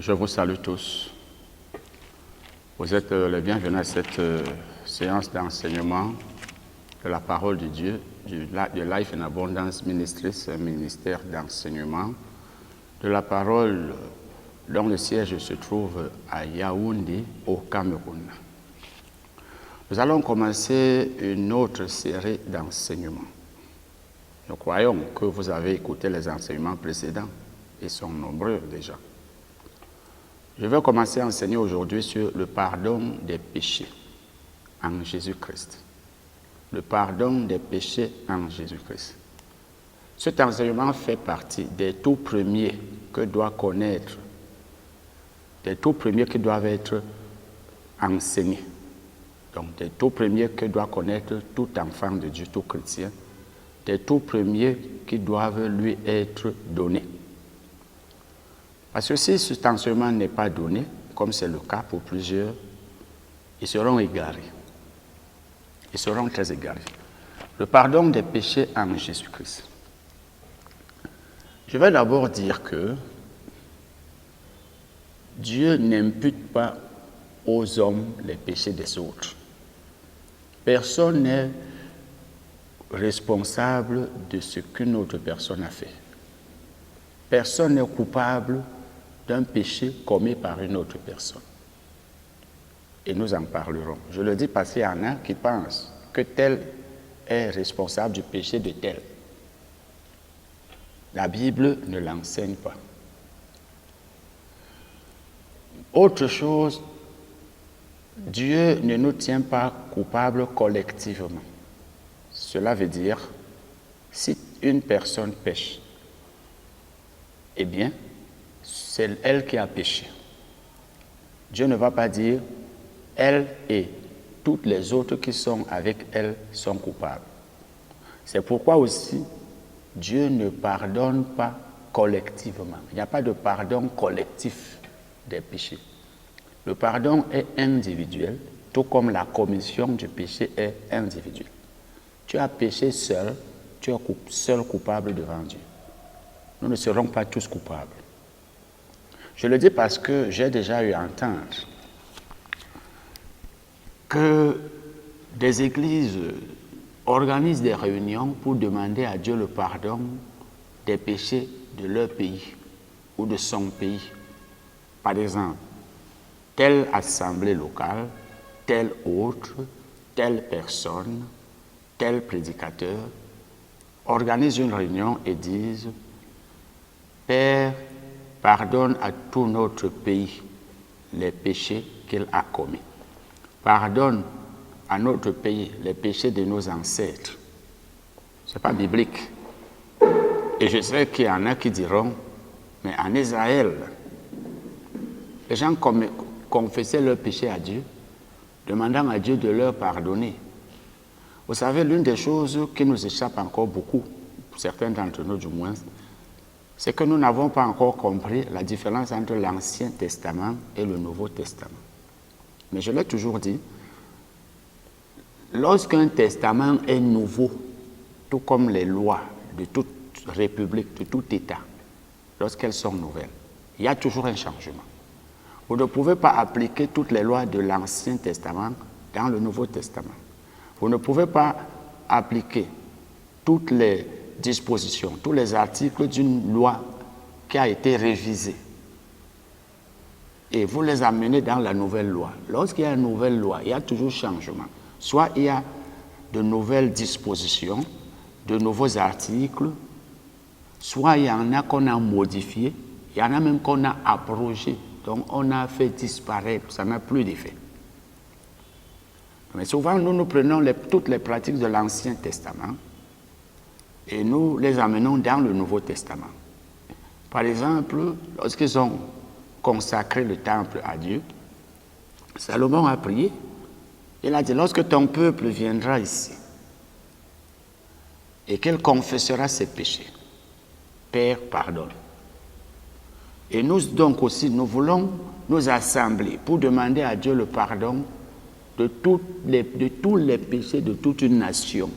Je vous salue tous. Vous êtes les bienvenus à cette séance d'enseignement de la parole de Dieu, de Life in Abundance Ministries, un ministère d'enseignement, de la parole dont le siège se trouve à Yaoundé, au Cameroun. Nous allons commencer une autre série d'enseignements. Nous croyons que vous avez écouté les enseignements précédents. Ils sont nombreux déjà. Je vais commencer à enseigner aujourd'hui sur le pardon des péchés en Jésus-Christ. Le pardon des péchés en Jésus-Christ. Cet enseignement fait partie des tout premiers que doit connaître, des tout premiers qui doivent être enseignés. Donc, des tout premiers que doit connaître tout enfant de Dieu, tout chrétien, des tout premiers qui doivent lui être donnés. Parce que si cet enseignement n'est pas donné, comme c'est le cas pour plusieurs, ils seront égarés. Ils seront très égarés. Le pardon des péchés en Jésus-Christ. Je vais d'abord dire que Dieu n'impute pas aux hommes les péchés des autres. Personne n'est responsable de ce qu'une autre personne a fait. Personne n'est coupable d'un péché commis par une autre personne. Et nous en parlerons. Je le dis parce qu'il y en a qui pensent que tel est responsable du péché de tel. La Bible ne l'enseigne pas. Autre chose, Dieu ne nous tient pas coupables collectivement. Cela veut dire, si une personne pêche, eh bien, c'est elle qui a péché. Dieu ne va pas dire, elle et toutes les autres qui sont avec elle sont coupables. C'est pourquoi aussi, Dieu ne pardonne pas collectivement. Il n'y a pas de pardon collectif des péchés. Le pardon est individuel, tout comme la commission du péché est individuelle. Tu as péché seul, tu es seul coupable devant Dieu. Nous ne serons pas tous coupables. Je le dis parce que j'ai déjà eu à entendre que des églises organisent des réunions pour demander à Dieu le pardon des péchés de leur pays ou de son pays. Par exemple, telle assemblée locale, telle autre, telle personne, tel prédicateur organisent une réunion et disent « Père, pardonne à tout notre pays les péchés qu'il a commis. Pardonne à notre pays les péchés de nos ancêtres. » Ce n'est pas biblique. Et je sais qu'il y en a qui diront, mais en Israël, les gens confessaient leurs péchés à Dieu, demandant à Dieu de leur pardonner. Vous savez, l'une des choses qui nous échappe encore beaucoup, certains d'entre nous du moins, c'est que nous n'avons pas encore compris la différence entre l'Ancien Testament et le Nouveau Testament. Mais je l'ai toujours dit, lorsqu'un testament est nouveau, tout comme les lois de toute république, de tout État, lorsqu'elles sont nouvelles, il y a toujours un changement. Vous ne pouvez pas appliquer toutes les lois de l'Ancien Testament dans le Nouveau Testament. Vous ne pouvez pas appliquer toutes les dispositions, tous les articles d'une loi qui a été révisée et vous les amenez dans la nouvelle loi. Lorsqu'il y a une nouvelle loi, il y a toujours changement. Soit il y a de nouvelles dispositions, de nouveaux articles, soit il y en a qu'on a modifié, il y en a même qu'on a abrogé, donc on a fait disparaître, ça n'a plus d'effet. Mais souvent, nous prenons toutes les pratiques de l'Ancien Testament et nous les amenons dans le Nouveau Testament. Par exemple, lorsqu'ils ont consacré le temple à Dieu, Salomon a prié. Il a dit, lorsque ton peuple viendra ici et qu'il confessera ses péchés, Père, pardonne. Et nous donc aussi, nous voulons nous assembler pour demander à Dieu le pardon de tous les péchés de toute une nation.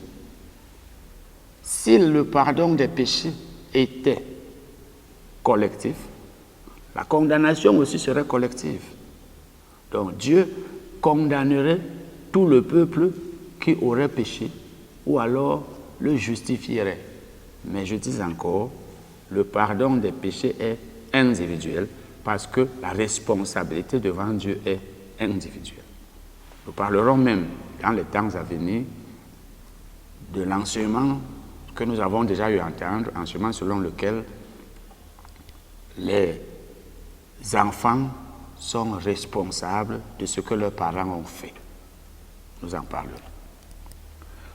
Si le pardon des péchés était collectif, La condamnation aussi serait collective. Donc Dieu condamnerait tout le peuple qui aurait péché ou alors le justifierait. Mais je dis encore, le pardon des péchés est individuel parce que la responsabilité devant Dieu est individuelle. Nous parlerons même dans les temps à venir de l'enseignement que nous avons déjà eu à entendre, enseignement selon lequel les enfants sont responsables de ce que leurs parents ont fait. Nous en parlerons.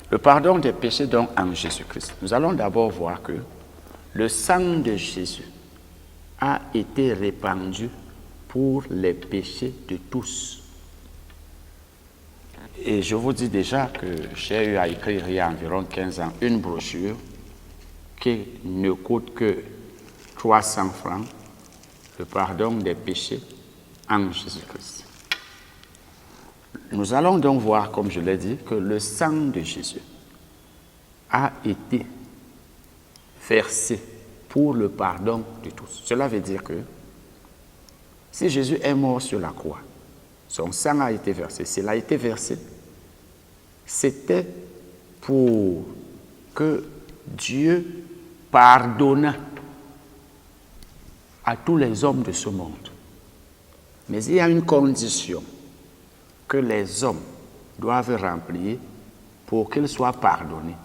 Le pardon des péchés donc en Jésus-Christ. Nous allons d'abord voir que le sang de Jésus a été répandu pour les péchés de tous. Et je vous dis déjà que j'ai eu à écrire il y a environ 15 ans une brochure qui ne coûte que 300 francs, le pardon des péchés en Jésus-Christ. Nous allons donc voir, comme je l'ai dit, que le sang de Jésus a été versé pour le pardon de tous. Cela veut dire que si Jésus est mort sur la croix, son sang a été versé. S'il a été versé, c'était pour que Dieu pardonnât à tous les hommes de ce monde. Mais il y a une condition que les hommes doivent remplir pour qu'ils soient pardonnés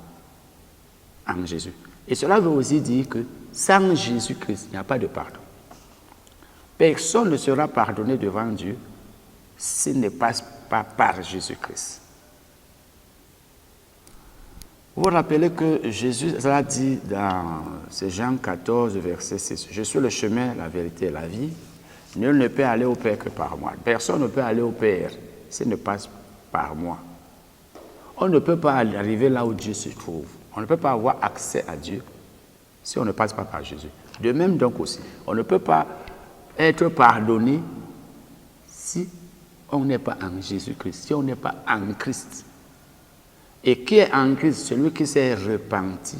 en Jésus. Et cela veut aussi dire que sans Jésus-Christ, il n'y a pas de pardon. Personne ne sera pardonné devant Dieu s'il ne passe pas par Jésus-Christ. Vous vous rappelez que Jésus a dit dans Jean 14, verset 6, « Je suis le chemin, la vérité et la vie. Nul ne peut aller au Père que par moi. Personne ne peut aller au Père s'il ne passe par moi. » On ne peut pas arriver là où Dieu se trouve. On ne peut pas avoir accès à Dieu si on ne passe pas par Jésus. De même donc aussi, on ne peut pas être pardonné si on n'est pas en Jésus-Christ, si on n'est pas en Christ. Et qui est en Christ? Celui qui s'est repenti,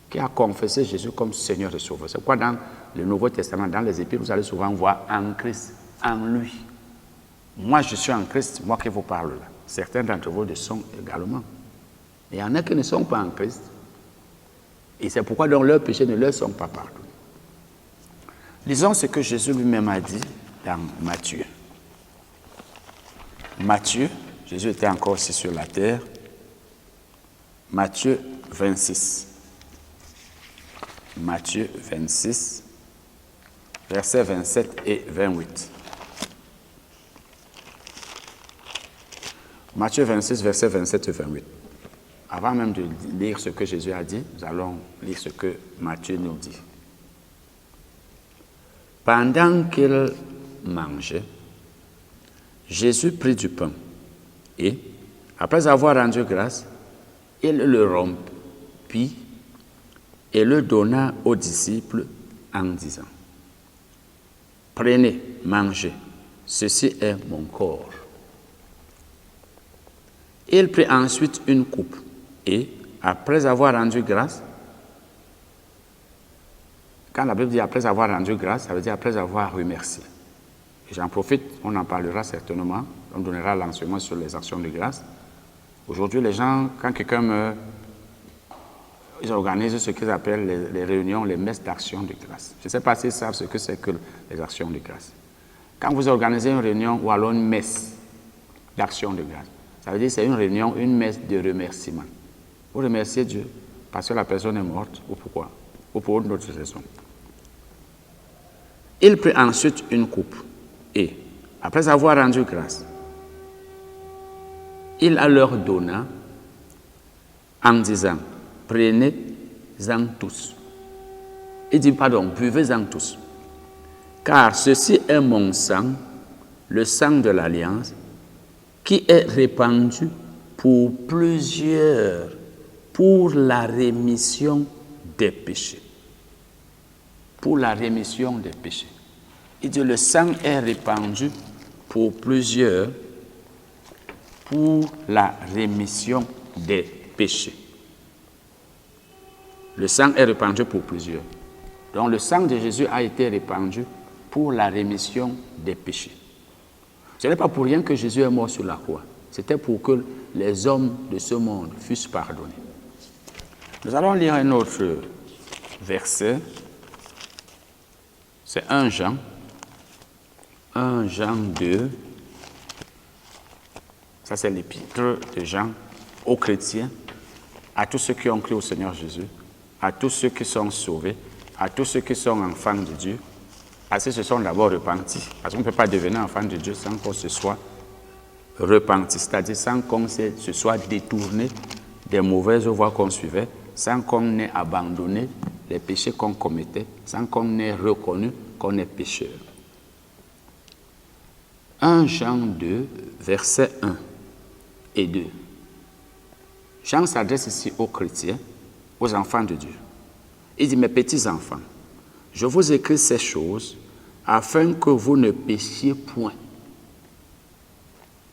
qui a confessé Jésus comme Seigneur et Sauveur. C'est pourquoi dans le Nouveau Testament, dans les Épîtres, vous allez souvent voir en Christ, en lui. Moi, je suis en Christ, moi qui vous parle là. Certains d'entre vous le sont également. Mais il y en a qui ne sont pas en Christ. Et c'est pourquoi donc leurs péchés ne leur sont pas pardonnés. Lisons ce que Jésus lui-même a dit dans Matthieu. Matthieu, Jésus était encore aussi sur la terre. Matthieu 26. Matthieu 26, versets 27 et 28. Matthieu 26, versets 27 et 28. Avant même de lire ce que Jésus a dit, nous allons lire ce que Matthieu nous dit. Pendant qu'il mangeait, Jésus prit du pain et, après avoir rendu grâce, il le rompit et le donna aux disciples en disant, « Prenez, mangez, ceci est mon corps. » Il prit ensuite une coupe et, après avoir rendu grâce, quand la Bible dit après avoir rendu grâce, ça veut dire après avoir remercié. Et j'en profite, on en parlera certainement, on donnera l'enseignement sur les actions de grâce. Aujourd'hui, les gens, quand quelqu'un meurt, ils organisent ce qu'ils appellent les réunions, les messes d'action de grâce. Je ne sais pas s'ils savent ce que c'est que les actions de grâce. Quand vous organisez une réunion ou alors une messe d'action de grâce, ça veut dire que c'est une réunion, une messe de remerciement. Vous remerciez Dieu parce que la personne est morte ou pourquoi? Ou pour une autre raison. Il prit ensuite une coupe et, après avoir rendu grâce, il leur donna en disant, prenez-en tous. Il dit, pardon, buvez-en tous. Car ceci est mon sang, le sang de l'Alliance, qui est répandu pour plusieurs, pour la rémission des péchés. Pour la rémission des péchés. Il dit, le sang est répandu pour plusieurs, pour la rémission des péchés. Le sang est répandu pour plusieurs. Donc le sang de Jésus a été répandu pour la rémission des péchés. Ce n'est pas pour rien que Jésus est mort sur la croix. C'était pour que les hommes de ce monde fussent pardonnés. Nous allons lire un autre verset. C'est 1 Jean. 1 Jean 2. Ça, c'est l'épître de Jean aux chrétiens, à tous ceux qui ont cru au Seigneur Jésus, à tous ceux qui sont sauvés, à tous ceux qui sont enfants de Dieu, à ceux qui se sont d'abord repentis. Parce qu'on ne peut pas devenir enfant de Dieu sans qu'on se soit repenti, c'est-à-dire sans qu'on se soit détourné des mauvaises voies qu'on suivait, sans qu'on ait abandonné les péchés qu'on commettait, sans qu'on ait reconnu qu'on est pécheur. 1 Jean 2, versets 1 et 2. Jean s'adresse ici aux chrétiens, aux enfants de Dieu. Il dit, mes petits enfants, je vous écris ces choses afin que vous ne péchiez point.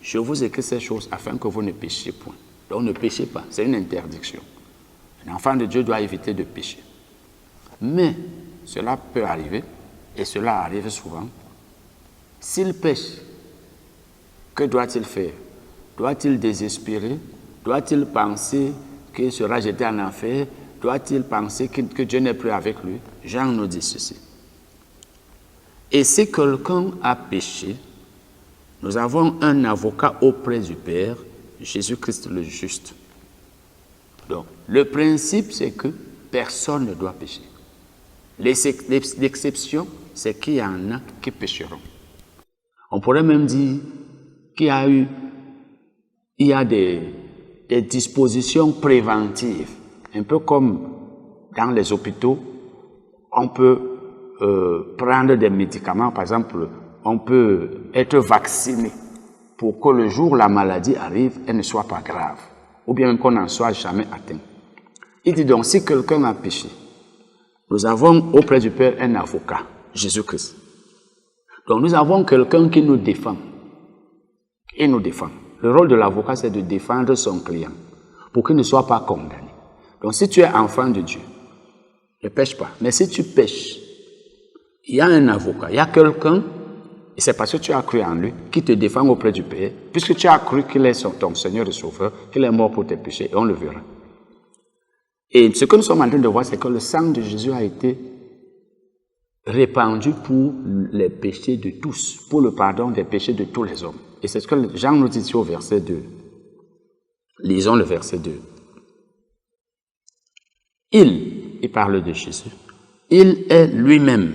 Je vous écris ces choses afin que vous ne péchiez point. Donc ne péchez pas, c'est une interdiction. Un enfant de Dieu doit éviter de pécher. Mais cela peut arriver, et cela arrive souvent. S'il pêche, que doit-il faire? Doit-il désespérer? Doit-il penser qu'il sera jeté en enfer? Doit-il penser que Dieu n'est plus avec lui? Jean nous dit ceci. Et si quelqu'un a péché, nous avons un avocat auprès du Père, Jésus-Christ le juste. Donc, le principe, c'est que personne ne doit pécher. L'exception, c'est qu'il y en a qui pécheront. On pourrait même dire qu'il y a des dispositions préventives, un peu comme dans les hôpitaux, on peut prendre des médicaments, par exemple, on peut être vacciné pour que le jour où la maladie arrive, elle ne soit pas grave, ou bien même qu'on n'en soit jamais atteint. Il dit donc, si quelqu'un a péché, nous avons auprès du Père un avocat, Jésus-Christ. Donc nous avons quelqu'un qui nous défend. Il nous défend. Le rôle de l'avocat, c'est de défendre son client pour qu'il ne soit pas condamné. Donc si tu es enfant de Dieu, ne pêche pas. Mais si tu pêches, il y a un avocat, il y a quelqu'un, et c'est parce que tu as cru en lui, qui te défend auprès du Père, puisque tu as cru qu'il est ton Seigneur et Sauveur, qu'il est mort pour tes péchés, et on le verra. Et ce que nous sommes en train de voir, c'est que le sang de Jésus a été répandu pour les péchés de tous, pour le pardon des péchés de tous les hommes. Et c'est ce que Jean nous dit ici au verset 2. Lisons le verset 2. Il parle de Jésus, il est lui-même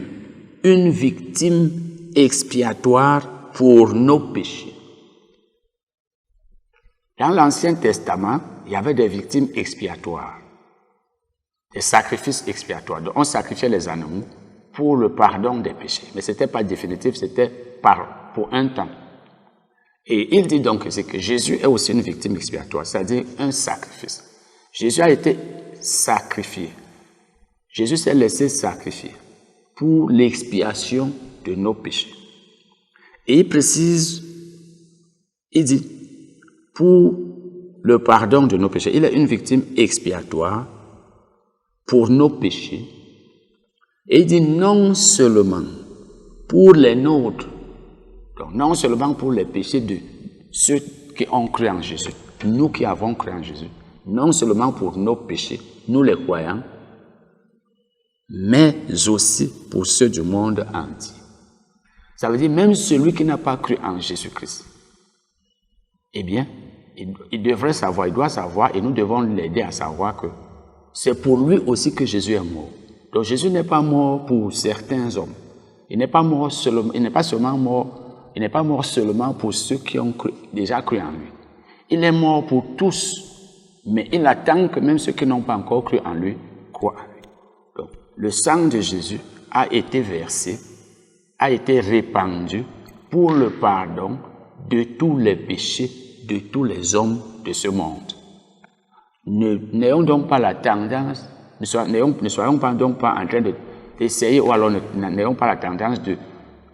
une victime expiatoire pour nos péchés. Dans l'Ancien Testament, il y avait des victimes expiatoires, des sacrifices expiatoires. Donc, on sacrifiait les animaux pour le pardon des péchés. Mais ce n'était pas définitif, c'était pour un temps. Et il dit donc c'est que Jésus est aussi une victime expiatoire, c'est-à-dire un sacrifice. Jésus a été sacrifié. Jésus s'est laissé sacrifier pour l'expiation de nos péchés. Et il précise, il dit, pour le pardon de nos péchés, il est une victime expiatoire pour nos péchés. Et il dit non seulement pour les nôtres, donc non seulement pour les péchés de ceux qui ont cru en Jésus, nous qui avons cru en Jésus, non seulement pour nos péchés, nous les croyants, mais aussi pour ceux du monde entier. Ça veut dire même celui qui n'a pas cru en Jésus-Christ, eh bien, il devrait savoir, il doit savoir, et nous devons l'aider à savoir que c'est pour lui aussi que Jésus est mort. Donc Jésus n'est pas mort pour certains hommes. Il n'est pas mort seulement, il n'est pas mort seulement pour ceux qui ont déjà cru en lui. Il est mort pour tous, mais il attend que même ceux qui n'ont pas encore cru en lui croient en lui. Donc, le sang de Jésus a été versé, a été répandu pour le pardon de tous les péchés de tous les hommes de ce monde. N'ayons donc pas la tendance, ne soyons pas donc pas en train d'essayer, ou alors n'ayons pas la tendance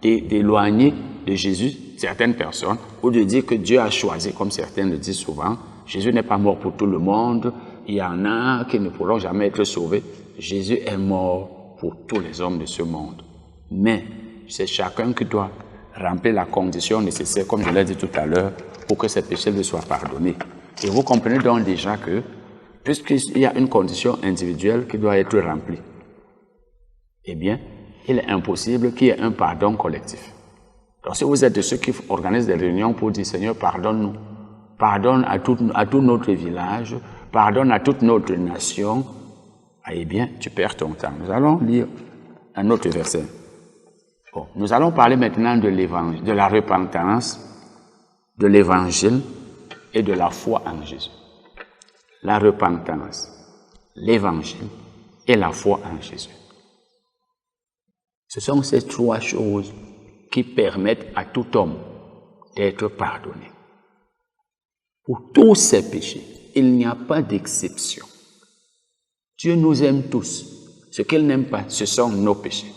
d'éloigner de Jésus certaines personnes, ou de dire que Dieu a choisi, comme certains le disent souvent. Jésus n'est pas mort pour tout le monde, il y en a qui ne pourront jamais être sauvés. Jésus est mort pour tous les hommes de ce monde. Mais c'est chacun qui doit remplir la condition nécessaire, comme je l'ai dit tout à l'heure, pour que ses péchés lui soient pardonnés. Et vous comprenez donc déjà que, puisqu'il y a une condition individuelle qui doit être remplie, eh bien, il est impossible qu'il y ait un pardon collectif. Donc, si vous êtes de ceux qui organisent des réunions pour dire, Seigneur, pardonne-nous, pardonne à tout notre village, pardonne à toute notre nation, eh bien, tu perds ton temps. Nous allons lire un autre verset. Bon, nous allons parler maintenant de l'évangile, de la repentance, de l'évangile et de la foi en Jésus. La repentance, l'évangile et la foi en Jésus. Ce sont ces trois choses qui permettent à tout homme d'être pardonné. Pour tous ses péchés, il n'y a pas d'exception. Dieu nous aime tous. Ce qu'il n'aime pas, ce sont nos péchés.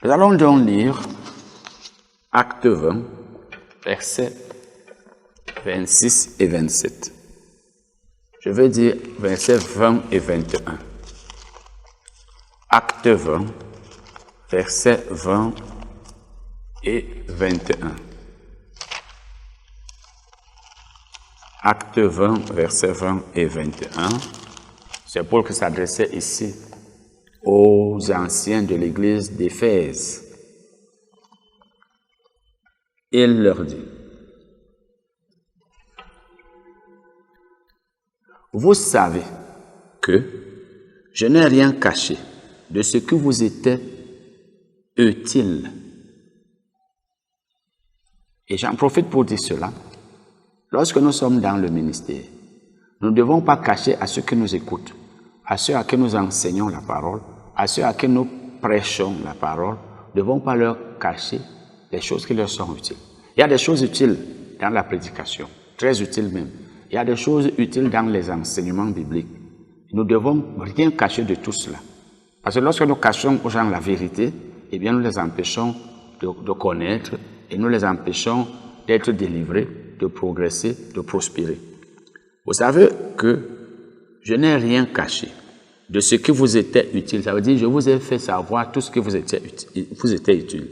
Nous allons donc lire Acte 20, versets 26 et 27. Je veux dire versets 20 et 21. Acte 20, versets 20 et 21. Acte 20, versets 20 et 21. C'est Paul qui s'adressait ici aux anciens de l'église d'Éphèse. Il leur dit, vous savez que je n'ai rien caché de ce qui vous était utile. Et j'en profite pour dire cela. Lorsque nous sommes dans le ministère, nous ne devons pas cacher à ceux qui nous écoutent, à ceux à qui nous enseignons la parole, à ceux à qui nous prêchons la parole, nous ne devons pas leur cacher les choses qui leur sont utiles. Il y a des choses utiles dans la prédication, très utiles même. Il y a des choses utiles dans les enseignements bibliques. Nous ne devons rien cacher de tout cela. Parce que lorsque nous cachons aux gens la vérité, eh bien nous les empêchons de connaître et nous les empêchons d'être délivrés, de progresser, de prospérer. Vous savez que je n'ai rien caché de ce qui vous était utile. Ça veut dire que je vous ai fait savoir tout ce qui vous était utile.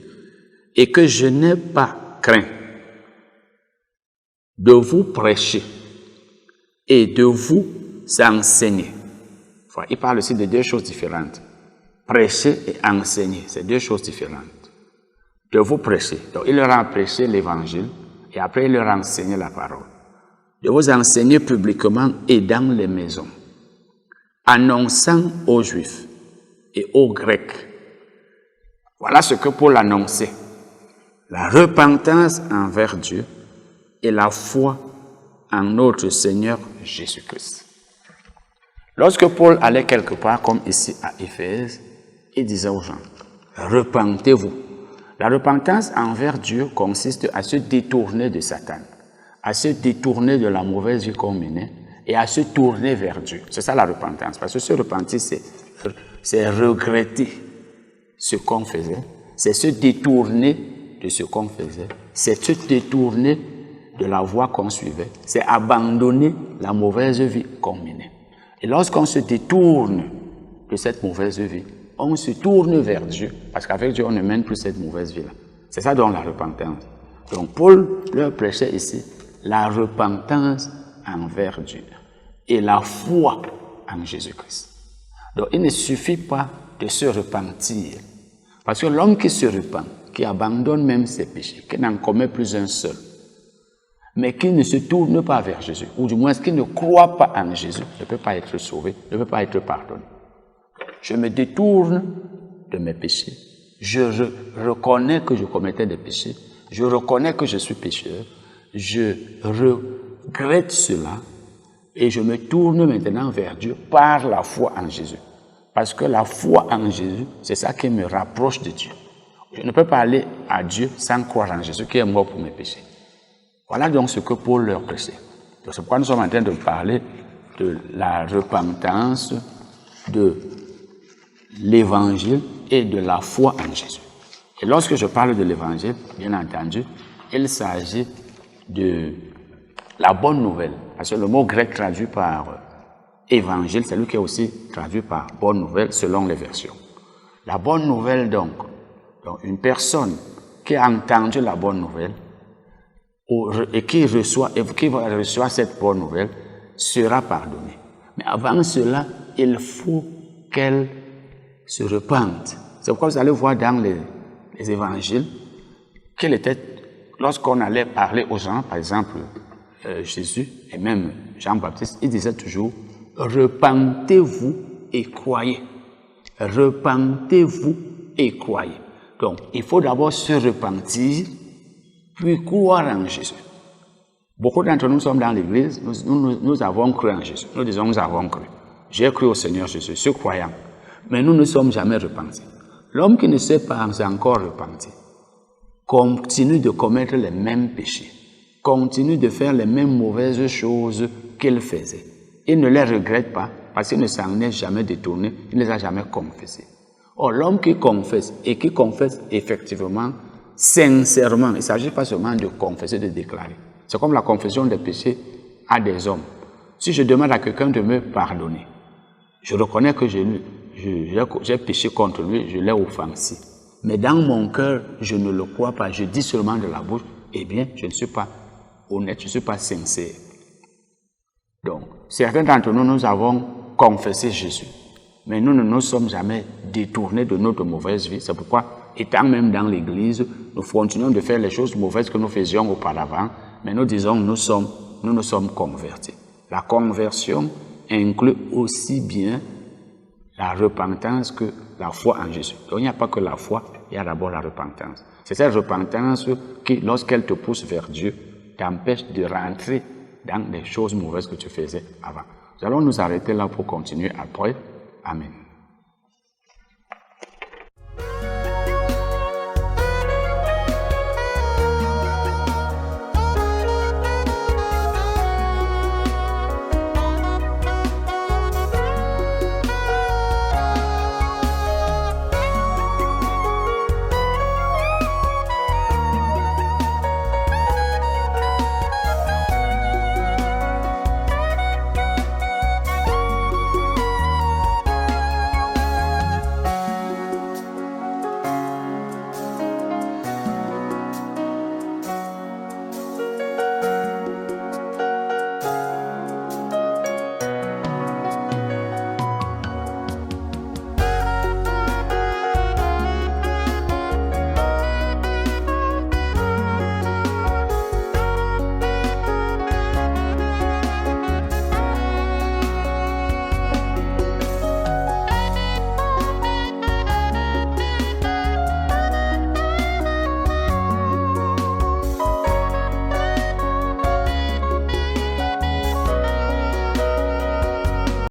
Et que je n'ai pas craint de vous prêcher et de vous enseigner. Enfin, il parle aussi de deux choses différentes. Prêcher et enseigner, c'est deux choses différentes. De vous prêcher. Donc, il leur a prêché l'évangile et après il leur a enseigné la parole. De vous enseigner publiquement et dans les maisons, annonçant aux Juifs et aux Grecs. Voilà ce que Paul annonçait. La repentance envers Dieu et la foi en notre Seigneur Jésus-Christ. Lorsque Paul allait quelque part, comme ici à Éphèse, il disait aux gens, repentez-vous. La repentance envers Dieu consiste à se détourner de Satan, à se détourner de la mauvaise vie qu'on menait et à se tourner vers Dieu. C'est ça la repentance. Parce que se repentir, c'est regretter ce qu'on faisait, c'est se détourner de ce qu'on faisait, c'est se détourner de la voie qu'on suivait, c'est abandonner la mauvaise vie qu'on menait. Et lorsqu'on se détourne de cette mauvaise vie, on se tourne vers Dieu, parce qu'avec Dieu, on ne mène plus cette mauvaise vie-là. C'est ça donc la repentance. Donc Paul leur prêchait ici la repentance envers Dieu et la foi en Jésus-Christ. Donc il ne suffit pas de se repentir, parce que l'homme qui se repent, qui abandonne même ses péchés, qui n'en commet plus un seul, mais qui ne se tourne pas vers Jésus, ou du moins qui ne croit pas en Jésus, ne peut pas être sauvé, ne peut pas être pardonné. Je me détourne de mes péchés, je reconnais que je commettais des péchés, je reconnais que je suis pécheur, je regrette cela et je me tourne maintenant vers Dieu par la foi en Jésus. Parce que la foi en Jésus, c'est ça qui me rapproche de Dieu. Je ne peux pas aller à Dieu sans croire en Jésus qui est mort pour mes péchés. Voilà donc ce que Paul leur prêchait. C'est pourquoi nous sommes en train de parler de la repentance, de l'évangile et de la foi en Jésus. Et lorsque je parle de l'évangile, bien entendu, il s'agit de la bonne nouvelle. Parce que le mot grec traduit par évangile, c'est lui qui est aussi traduit par bonne nouvelle selon les versions. La bonne nouvelle donc Donc, une personne qui a entendu la bonne nouvelle et qui reçoit cette bonne nouvelle sera pardonnée. Mais avant cela, il faut qu'elle se repente. C'est pourquoi vous allez voir dans les évangiles qu'il était, lorsqu'on allait parler aux gens, par exemple, Jésus et même Jean-Baptiste, il disait toujours « Repentez-vous et croyez. Repentez-vous et croyez. » Donc, il faut d'abord se repentir, puis croire en Jésus. Beaucoup d'entre nous sommes dans l'église, nous avons cru en Jésus. Nous disons, nous avons cru. J'ai cru au Seigneur Jésus, je suis croyant. Mais nous ne sommes jamais repentis. L'homme qui ne s'est pas encore repenti continue de commettre les mêmes péchés, continue de faire les mêmes mauvaises choses qu'il faisait. Il ne les regrette pas parce qu'il ne s'en est jamais détourné, il ne les a jamais confessés. Or, l'homme qui confesse et qui confesse effectivement, sincèrement, il ne s'agit pas seulement de confesser, de déclarer. C'est comme la confession des péchés à des hommes. Si je demande à quelqu'un de me pardonner, je reconnais que j'ai péché contre lui, je l'ai offensé. Mais dans mon cœur, je ne le crois pas, je dis seulement de la bouche, eh bien, je ne suis pas honnête, je ne suis pas sincère. Donc, certains d'entre nous, nous avons confessé Jésus, mais nous ne nous sommes jamais détournés de notre mauvaise vie. C'est pourquoi, étant même dans l'église, nous continuons de faire les choses mauvaises que nous faisions auparavant, mais nous disons nous nous sommes convertis. La conversion inclut aussi bien la repentance que la foi en Jésus. Donc, il n'y a pas que la foi, il y a d'abord la repentance. C'est cette repentance qui, lorsqu'elle te pousse vers Dieu, t'empêche de rentrer dans les choses mauvaises que tu faisais avant. Nous allons nous arrêter là pour continuer après. Amen.